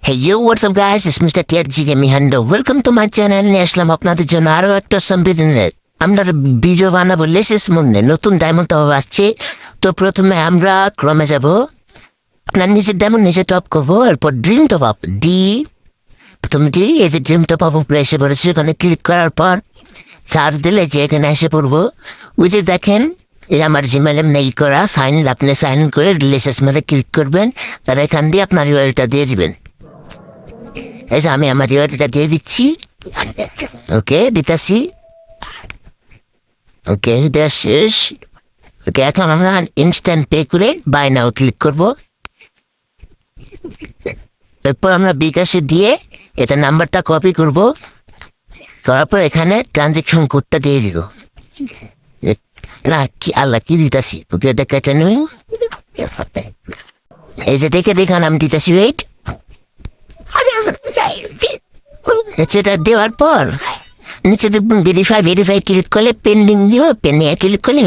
Hey yo, what's up guys? It's Mr. TRG Gaming Hando. Welcome to my channel. নিয়ে আসলাম আপনাদের জন্য আরো একটা সম্বিধানের আমরা ভিডিও বানাবো লেসেস মনে নতুন ডায়মন্ড টপ আসছে। তো প্রথমে আমরা ক্রমে যাব, আপনার নিজের ডায়মন্ড নিজে টপ করবো, এরপর ড্রিম টপ আপ ডি প্রথমে ডি এই যে ড্রিম টপ আপ উপরে এসে পড়েছে, ওখানে ক্লিক করার পর চার দিলে যে এখানে এসে পড়বো, ওই যে দেখেন এই আমার জিমেলে নেই করা সাইন, আপনি সাইন করে লেসেস মেলে ক্লিক করবেন, তাহলে এখান দিয়ে আপনার ইউআইডিটা দিয়ে দিবেন। এই যে আমি আমার ইউআইডিটা দিয়ে দিচ্ছি, ওকে দিতেছি, ওকে দেওয়া শেষ। ওকে এখন আমরা ইনস্ট্যান্ট পে করে বাই নাও ক্লিক করব। এরপর আমরা বিকাশে দিয়ে এটা নাম্বারটা কপি করব, করার পর এখানে ট্রানজেকশন কোডটা দিয়ে দিব। না কি আল্লাহ কি দিতেছি, ওকে দেখাটা নেই, এই যে দেখে দেখান আমি দিতেছি, ওয়েট সেটা দেওয়ার পর নিচে দেখবেন ভেরিফাই ক্লিক করলে পেন্ডিং দিব, পেন্ডিং ক্লিক করলে